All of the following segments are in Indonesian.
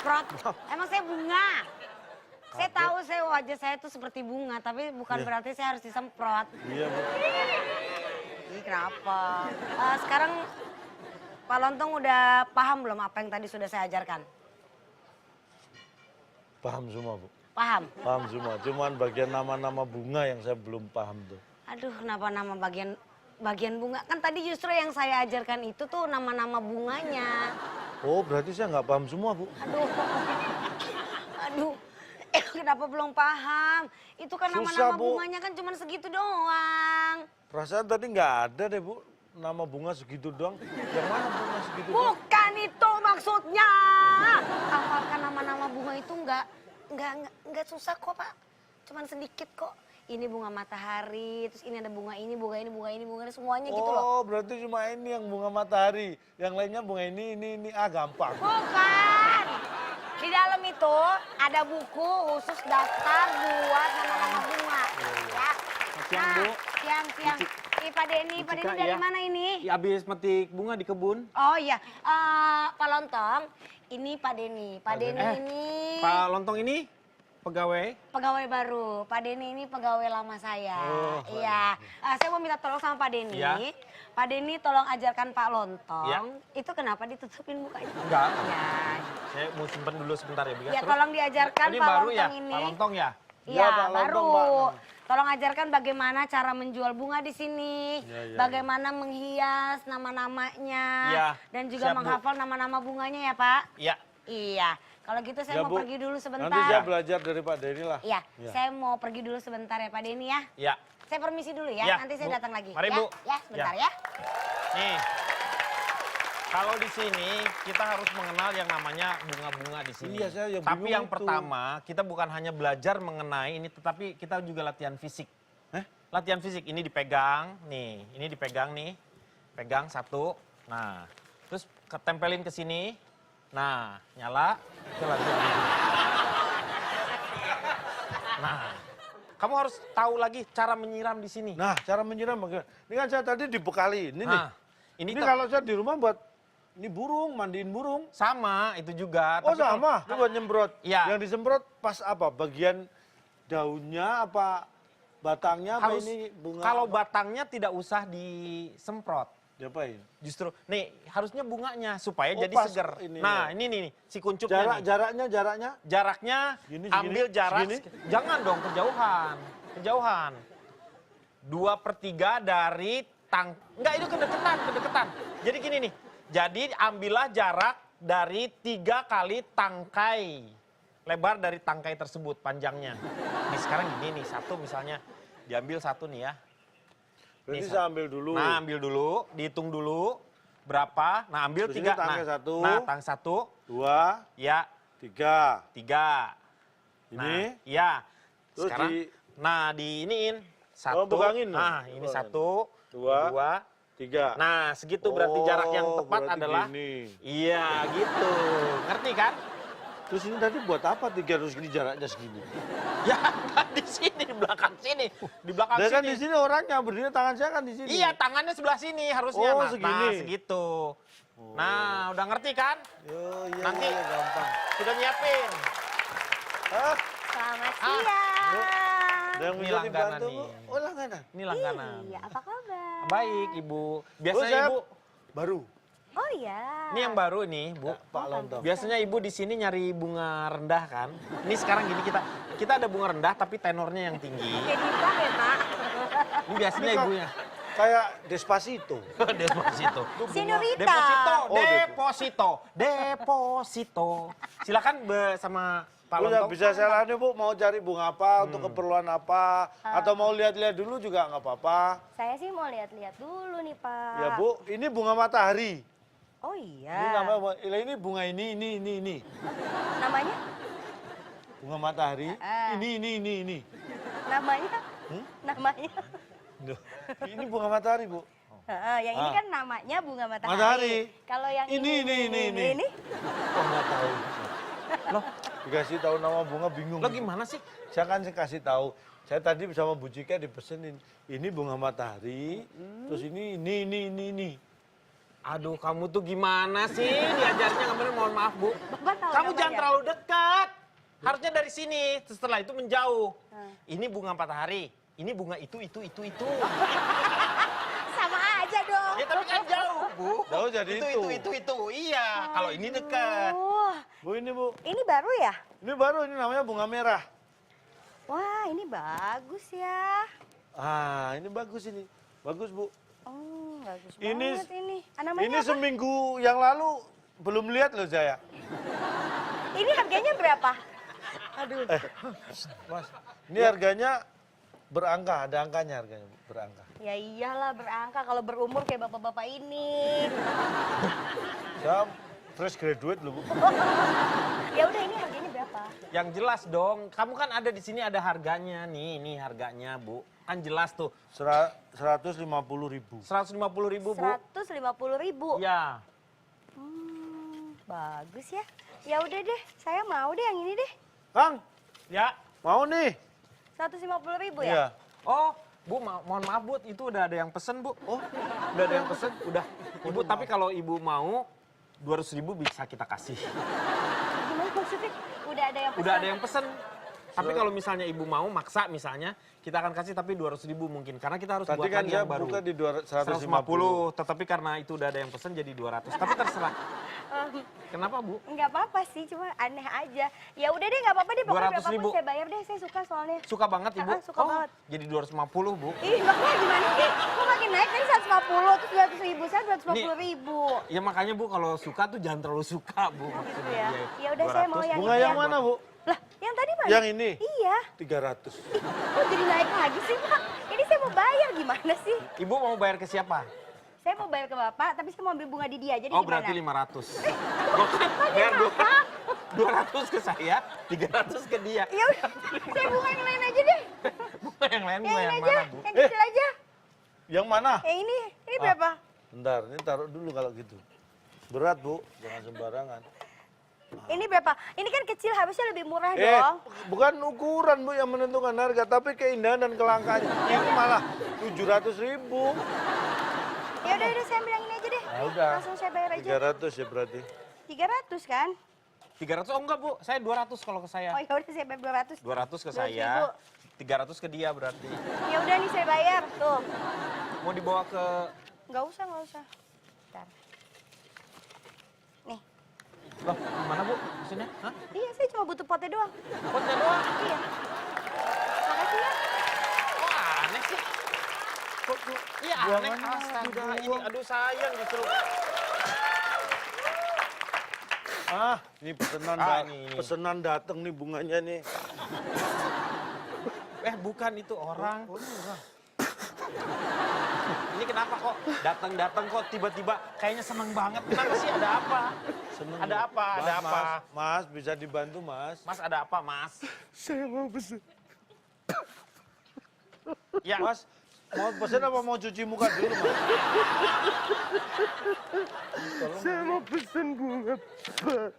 semprot. Emang saya bunga. Saya tahu wajah saya tuh seperti bunga, tapi bukan berarti saya harus disemprot. Iya, Bu. Ini kenapa? Sekarang Pak Lontong udah paham belum apa yang tadi sudah saya ajarkan? Paham semua, Bu. Paham? Paham semua. Cuman bagian nama-nama bunga yang saya belum paham tuh. Aduh, kenapa nama bagian bunga? Kan tadi justru yang saya ajarkan itu tuh nama-nama bunganya. Oh, berarti saya nggak paham semua, Bu. Aduh, kenapa belum paham? Itu kan Susah, nama-nama Bu. bunganya kan cuma segitu doang. Perasaan tadi nggak ada deh, Bu. Nama bunga segitu doang. Yang mana bunga segitu doang? Bukan itu maksudnya. Hafalkan nama-nama bunga itu nggak susah kok, Pak. Cuman sedikit kok. Ini bunga matahari, terus ini ada bunga ini, bunga ini, bunga ini, bunga ini, semuanya gitu loh. Oh, berarti cuma ini yang bunga matahari. Yang lainnya bunga ini. Ah, gampang. Bukan. Di dalam itu ada buku khusus daftar buat nama-nama bunga. Ya. Siang, Bu. Siang. Pak Denny dari mana ini? Ya, habis metik bunga di kebun. Oh iya, Pak Lontong, ini Pak Denny. Pak Denny ini Pak Lontong ini pegawai. pegawai baru. Pak Denny ini pegawai lama saya. Iya. Saya mau minta tolong sama Pak Denny. Iya. Pak Denny tolong ajarkan Pak Lontong. Iya. Itu kenapa ditutupin mukanya? Enggak. Ya. Saya mau simpen dulu sebentar ya, Bu. Ya, tolong diajarkan Ini Pak baru Lontong ya, ini. Pak Lontong ya? Iya, Ya, Pak baru. Lontong, Pak. Tolong ajarkan bagaimana cara menjual bunga di sini, Ya. bagaimana menghias nama-namanya, Ya, dan juga siap, Bu. menghafal nama-nama bunganya ya, Pak. Iya. Iya. Kalau gitu saya Ya, mau Bu. pergi dulu sebentar. Nanti saya belajar dari Pak Denny lah. Iya, Ya. saya mau pergi dulu sebentar ya, Pak Denny ya. Iya. Saya permisi dulu ya, Ya, nanti saya Bu. datang lagi. Mari, ya. Bu. Ya, sebentar Ya. ya. Nih. Kalau di sini kita harus mengenal yang namanya bunga-bunga di sini. Iya, saya yang Tapi bingung yang itu. pertama, kita bukan hanya belajar mengenai ini, tetapi kita juga latihan fisik. Latihan fisik, ini dipegang, nih, ini dipegang nih. Pegang satu, nah, terus ketempelin ke sini. Nah, nyala, itu latihan. Nah, kamu harus tahu lagi cara menyiram di sini. Nah, cara menyiram bagaimana? Ini kan saya tadi dibekali, ini nih. Nah, Ini kalau saya di rumah buat ini burung, mandiin burung. sama, itu juga. Oh, Tapi kalau- sama. Itu buat nyemprot. Iya. Yang disemprot pas apa? Bagian daunnya apa batangnya apa harus ini bunga? kalau apa? batangnya tidak usah disemprot. Diapain? Justru nih harusnya bunganya supaya Oh, jadi pas seger. ini Nah, ya. ini nih si kuncupnya nih. Jaraknya? Jaraknya Segini, ambil jarak segini? jangan dong kejauhan. 2/3 dari enggak, itu kedekatan. Jadi gini nih. Jadi ambillah jarak dari 3 kali tangkai. Lebar dari tangkai tersebut panjangnya. Nih sekarang gini nih, satu misalnya diambil satu nih ya. Berarti Nih, saya ambil dulu. Nah, ambil dulu, dihitung dulu berapa. Nah, ambil Terus 3. ini tangkai satu. Nah, tang 1. 2, Ya, 3. 3. Ini? Nah, ya. Terus Sekarang, di iniin. 1. pegangin. Nah, ini Pegangin. 1, 2, 2. 3. Nah, segitu berarti jarak yang tepat berarti adalah. gini. Iya, gitu. Ngerti kan? Terus ini tadi buat apa 3 harus gini jaraknya segini? Ya, kan di sini, di belakang sini. Di belakang Nah, sini. kan di sini orangnya berdiri tangan saya kan di sini. Iya, tangannya sebelah sini harusnya. Oh, Nah, segini. segitu. Nah, udah ngerti kan? Iya, Nanti. iya, gampang. Sudah nyiapin. Hah? Selamat Ah. siang. Ada yang Ini bisa langganan dibantu, nih. Bu? Oh, langganan. Ini langganan. Iya, apa kabar? Baik, Ibu. Oh, Biasanya saya Ibu, baru. Oh iya. ini yang baru nih, Bu. Pak Lontong. Biasanya Ibu di sini nyari bunga rendah kan? Ini sekarang gini kita ada bunga rendah tapi tenornya yang tinggi. Jadi bank ya, Pak? Ini biasanya Ini kok ibunya. Kayak Despacito. Deposito. Senorita. Deposito. Silakan sama Pak Bu, ya, Lontong. bisa saya layani, Bu, mau cari bunga apa, untuk keperluan apa, atau mau lihat-lihat dulu juga nggak apa-apa. Saya sih mau lihat-lihat dulu nih, Pak. Ya, Bu, ini bunga matahari. Oh Ini iya. namanya, ini bunga ini. Namanya? Bunga matahari. Ah. Ini. Namanya? Namanya? Duh, ini bunga matahari, Bu. Heeh, yang ini Ah. kan namanya bunga matahari. Matahari. Kalau yang Ini. ini? Oh, nggak tahu. Loh, dikasih tahu nama bunga bingung. Lo gimana sih? Saya kan kasih tahu. Saya tadi sama Bu Cika dipesenin. Ini bunga matahari. Terus ini. Aduh, kamu tuh gimana sih diajarnya kemarin? Mohon maaf, Bu. Bapak tahu Kamu jangan namanya? terlalu dekat. Harusnya dari sini, setelah itu menjauh. Ini bunga matahari, ini bunga itu. Sama aja dong. Ya tapi kan jauh, Bu. Jauh jadi itu. Iya, kalau ini dekat. Bu ini Bu, Ini baru ya? ini baru, ini namanya bunga merah. Wah, ini bagus ya. Ah, ini bagus ini. Bagus Bu. Oh, bagus Ini- banget ini. Ah, namanya Ini apa? seminggu yang lalu belum lihat loh saya. Ini harganya berapa? Aduh. Mas, ini harganya berangka, ada angkanya harganya Bu, berangka. Ya iyalah berangka kalau berumur kayak bapak-bapak ini. Saya fresh graduate loh Bu. Ya udah ini harganya berapa? Yang jelas dong, kamu kan ada di sini ada harganya nih, ini harganya, Bu. Kan jelas tuh, 150.000. 150.000, Bu. 150.000. Iya. Bagus ya. Ya udah deh, saya mau deh yang ini deh. Kang, Ya. mau nih? 150.000 Iya. ya? Oh, Bu, mohon maaf, Bu, itu udah ada yang pesen, Bu. Oh, udah ada yang pesen, udah. Ibu, tapi kalau Ibu mau 200.000 bisa kita kasih. Gimana maksudnya? Udah ada yang pesan? Udah ada yang pesen. Tapi kalau misalnya Ibu mau maksa misalnya, kita akan kasih tapi 200.000 mungkin. Karena kita harus Tadi buat kan lagi dia yang baru. buka di 150. 150, tetapi karena itu udah ada yang pesen jadi 200. Tapi terserah. Kenapa, Bu? Enggak apa-apa sih, cuma aneh aja. Ya udah deh, enggak apa-apa deh. Pokoknya 200.000. berapapun saya bayar deh, saya suka soalnya. Suka banget, Ibu? Suka banget. Jadi 250, Bu. Ih, Bapak gimana sih? Kok makin naik tadi 150, terus 200.000, saya 250.000. Ya makanya, Bu, kalau suka tuh jangan terlalu suka, Bu. Gitu ya. Iya. Ya udah saya mau 200. yang Bunga itu yang ya. mana Bu? Lah, yang tadi mana? Yang ini? Iya. 300. Ih, kok jadi naik lagi sih, Pak? Ini saya mau bayar gimana sih? Ibu mau bayar ke siapa? Saya mau bayar ke Bapak, tapi saya mau ambil bunga di dia. Jadi Oh, gimana? berarti 500. Bayar 200 ke saya, 300 ke dia. Ya udah, saya bunga yang lain aja deh. Bunga yang lain, Yang bunga ini yang aja, mana, Bu? yang kecil aja. Yang mana? Yang ini berapa? Bentar, ini taruh dulu kalau gitu. Berat Bu, jangan sembarangan. Ini berapa? Ini kan kecil, harusnya lebih murah Eh, dong. bukan ukuran Bu yang menentukan harga, tapi keindahan dan kelangkaan. Ini malah 700.000. Ya udah, saya ambil yang ini aja deh. Ya udah. Langsung saya bayar aja. 300 ya berarti. 300 kan? 300, oh enggak, Bu. Saya 200 kalau ke saya. Oh ya udah, saya bayar 200. 200 ke 200.000. saya, 300 ke dia berarti. Ya udah nih saya bayar. Tuh. Mau dibawa ke... Nggak usah. Bentar. Nih. Loh, gimana, Bu? Maksudnya? Hah? Iya, saya cuma butuh potnya doang. Potnya doang? Iya. Makasih ya. Wah, aneh sih. Kok, iya aneh. Astaga, ini aduh sayang justru. Ah, ini pesanan Ini. pesanan datang nih bunganya nih. Bukan itu orang. Ini kenapa kok datang-datang kok tiba-tiba kayaknya seneng banget. Kenapa sih? Ada apa? Seneng Ada Bu. apa? Ada Mas, apa? Mas, bisa dibantu Mas? Mas ada apa, Mas? Saya mau pesen. Ya, Mas, mau pesen apa mau cuci muka dulu Mas? Saya mau pesen bunga, Pak.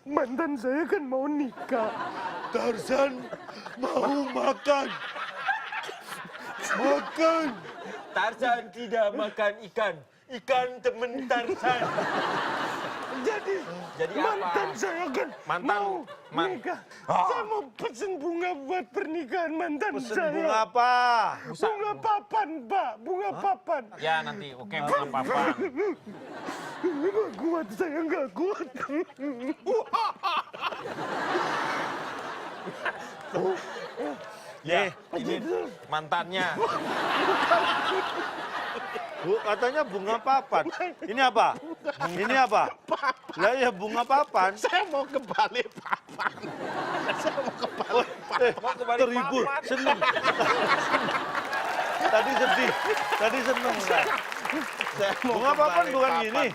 Mantan saya kan mau nikah. Tarzan mau makan. Makan. Tarzan tidak makan ikan. Ikan temen Tarzan. Jadi apa? Mantan saya kan mau nikah. Saya mau pesen bunga buat pernikahan mantan Pesen saya. bunga apa? Bunga papan, Pak. Bunga papan. Ya nanti, oke, bukan apa-apa. Nggak kuat, saya nggak kuat. Ya, ini mantannya. Bu, katanya bunga papan. Ini apa? Ini apa? Lah ya bunga papan. Saya mau ke Bali papan. Saya mau ke Bali. Mau ke Bali Terhibur, papan. seneng. Tadi sedih, tadi seneng. Kan? Saya mau Bunga ke papan Bali bukan papan. gini.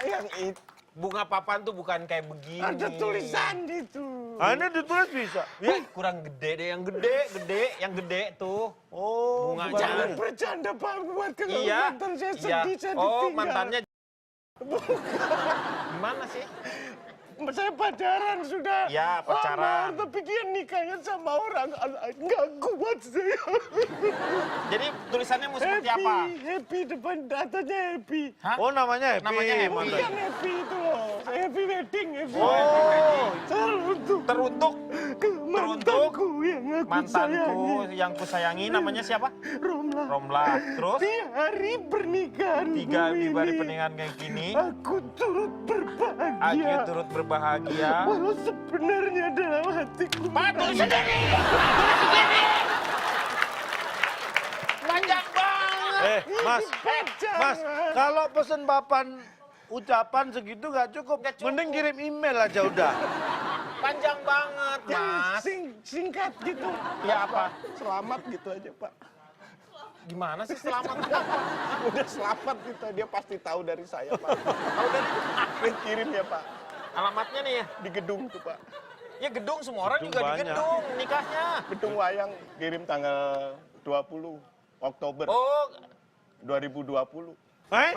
Yang itu Bunga papan tuh bukan kayak begini. ada tulisan itu. Ah, ini ditulis bisa. Ya, kurang gede deh, yang gede tuh. Oh, Bunga bukan Jangan ini. bercanda, Pak. Buat kalau Iya. mantan saya Iya. sedih, saya Oh, ditinggal. mantannya. Gimana sih? Saya pacaran sudah. Iya, pacaran. lama, tapi dia nikahnya sama orang. Nggak kuat saya. Jadi tulisannya mau seperti apa? Happy depan datanya happy. Hah? Oh, namanya Happy. Namanya Happy. mantan. Yang happy itu loh. Happy wedding, happy Oh, wedding. Teruntuk Ke mantanku yang aku mantanku sayangi. yang kusayangi namanya siapa? Romla. Romla. Terus Di hari pernikahan 3 hari pernikahan kayak gini, aku turut berbahagia. Agio turut berbahagia. Walau sebenarnya dalam hatiku. Pak, tulis sendiri! Panjang banget! Mas, Mas, kalau pesen papan ucapan segitu nggak cukup. Nggak cukup. Mending kirim email aja udah. Panjang banget, Mas. Singkat gitu. Ya apa? Selamat gitu aja, Pak. Gimana sih selamat? Udah selamat gitu, dia pasti tahu dari saya, Pak. Tahu dari kirim ya, Pak. Alamatnya nih ya? Di gedung tuh, Pak. Ya gedung, semua orang Gedung juga di banyak. gedung nikahnya. Gedung Wayang kirim tanggal 20 Oktober Oh, 2020. Hah?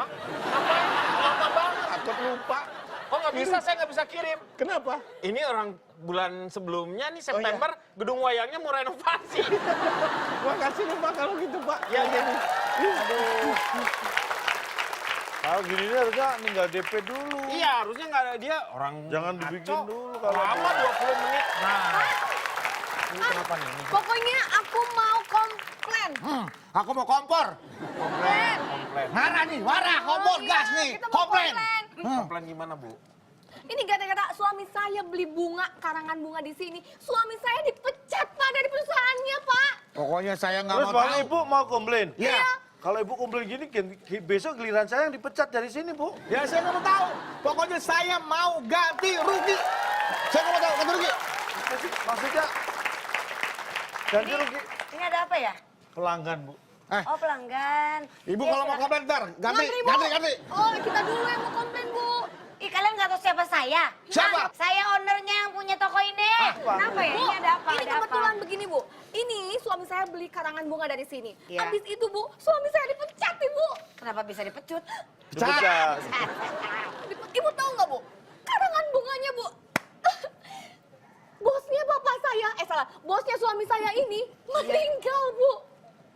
lama banget. Takut lupa. Oh nggak bisa, saya nggak bisa kirim. Kenapa? Ini orang bulan sebelumnya nih Oh, September, gedung wayangnya mau renovasi. Makasih nih, Pak, kalau gitu, Pak. Ya, ya. Aduh. Kalau gini nih harusnya tinggal DP dulu. Iya, harusnya nggak ada dia orang. Jangan dibikin ngaco. dulu kalau Lama dia. 20 menit. Nah, ini kenapa nih? Ini Pokoknya aku mau komplain. Aku mau kompor. komplain. Marah nih, marah, kompor, iya, gas nih, kita mau komplain. Komplain gimana, Bu? Ini gara-gara suami saya beli bunga, karangan bunga di sini. Suami saya dipecat, Pak, dari perusahaannya, Pak. Pokoknya saya nggak Terus mau Bang tahu. Ibu mau komplain? Iya. Kalau Ibu komplain gini, besok giliran saya yang dipecat dari sini, Bu. Ya saya nggak mau tahu. Pokoknya saya mau ganti rugi. Saya nggak mau tahu ganti rugi. Maksudnya, ganti Ini, rugi ini ada apa ya? pelanggan, Bu. Oh pelanggan. Ibu Ya, kalau mau silakan. komplain ntar, ganti, Ngantri, Bu. ganti. Oh, kita dulu yang mau komplain, Bu. Ih kalian nggak tahu siapa saya? Siapa? Hah? Saya ownernya yang punya toko ini. Kenapa ya? Bu, Ini ada apa? ini Ada kebetulan apa? begini, Bu. Ini suami saya beli karangan bunga dari sini. Iya. Habis itu, Bu, suami saya dipecat, Ibu. Kenapa bisa dipecut? Dipecat. Ibu tahu nggak, Bu? Karangan bunganya, Bu. Bosnya bapak saya, bosnya suami saya ini meninggal, Bu.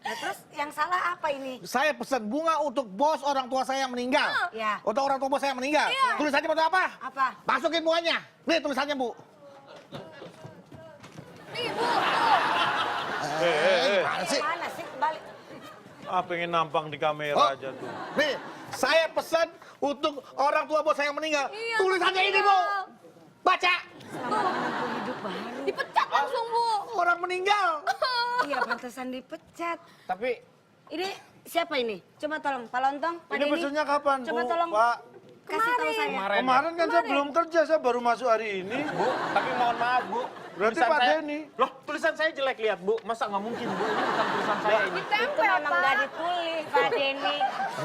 Nah, terus yang salah apa ini? Saya pesan bunga untuk bos orang tua saya yang meninggal. Iya. Untuk orang tua bos saya yang meninggal. Iya. Tulisannya buat apa? Apa? Masukin bunganya. Nih tulisannya, Bu. Nih, Bu, tuh. Gimana sih? Mana sih? Balik. Ah, pengen nampang di kamera Oh. aja tuh. Nih, saya pesan untuk orang tua bos saya yang meninggal. Iya, Tulisannya ini, Bu. meninggal. Baca. Selamat menempuh hidup baru. Dipecat langsung, Bu. Orang meninggal. Iya pantesan dipecat. Tapi Ini siapa ini? Coba tolong Pak Lontong, Pak Ini Denny. pesennya kapan, Coba Bu? tolong Pak? kasih tahu saya. Kemarin kan saya belum kerja, saya baru masuk hari ini. Bu, tapi mohon maaf, Bu. Berarti Tulisan Pak saya- Denny. Loh, tulisan saya jelek lihat, Bu. Masa nggak mungkin, Bu? Ini bukan tulisan saya ini. Itu Tempel, memang Pak. nggak ditulis Pak Denny.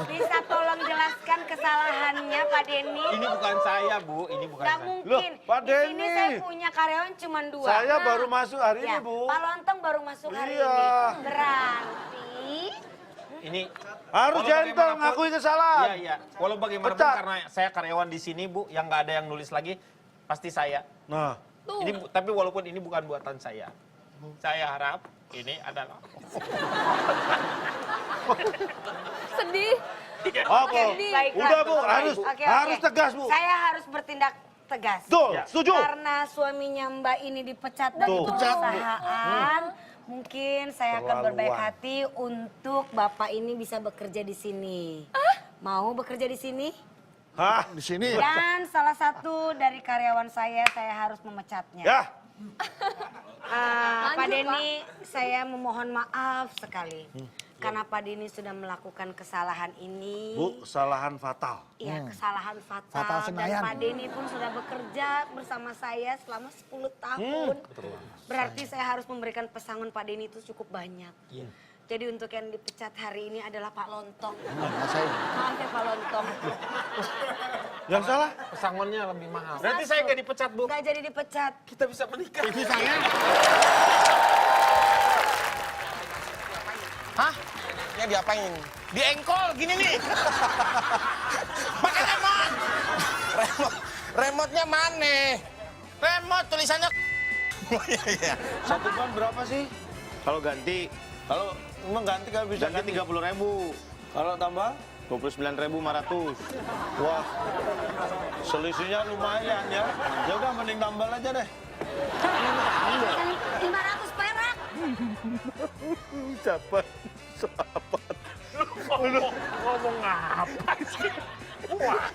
Bisa tolong jelaskan kesalahannya Pak Denny? Ini bukan saya, Bu. Ini bukan Nggak saya. mungkin. Loh, Pak Di sini Denny. saya punya karyawan cuma 2. Saya baru masuk hari Ya, ini, Bu. Pak Lontong baru masuk hari Iya. ini. Berarti Ini Harus walau gentle, bagaimanapun- ngakui kesalahan. Iya, iya. Walau bagaimanapun Pecat. karena saya karyawan di sini, Bu, yang nggak ada yang nulis lagi, pasti saya. Nah, Tuh. Ini tapi walaupun ini bukan buatan saya. Saya harap ini adalah Sedih. oke. baiklah. Udah, Bu, harus Oke, harus oke. tegas, Bu. Saya harus bertindak tegas. Tuh, Ya. setuju. Karena suaminya Mbak ini dipecat dari Tuh. perusahaan, mungkin saya akan berbaik Keterlaluan. hati untuk Bapak ini bisa bekerja di sini. Mau bekerja di sini? Hah? Di sini. Dan salah satu dari karyawan saya harus memecatnya. Ya, Pak Lanjut, Denny, saya memohon maaf sekali. Karena Pak Denny sudah melakukan kesalahan ini. Bu, kesalahan fatal. Iya, kesalahan fatal. Fatal Dan Senayan. Pak Denny pun sudah bekerja bersama saya selama 10 tahun. Berarti saya harus memberikan pesangon Pak Denny itu cukup banyak. Jadi untuk yang dipecat hari ini adalah Pak Lontong. Maaf ya Pak Lontong. Yang salah? pesangonnya lebih mahal. Berarti saya nggak dipecat, Bu. Nggak jadi dipecat. Kita bisa menikah. Itu saya. Hah? Ya diapain? Diengkol gini nih. Pakai remote. Remote-nya mana? Remote tulisannya. Oh iya iya. Satu ban berapa sih? Kalau ganti Kalau mengganti kan bisa ganti 30.000. Kalau tambah 29.500. Wah, selisihnya lumayan ya. Ya udah mending tambal aja deh. Kan 500 perak. Sahabat, sahabat. Ngomong apa sih? Wah,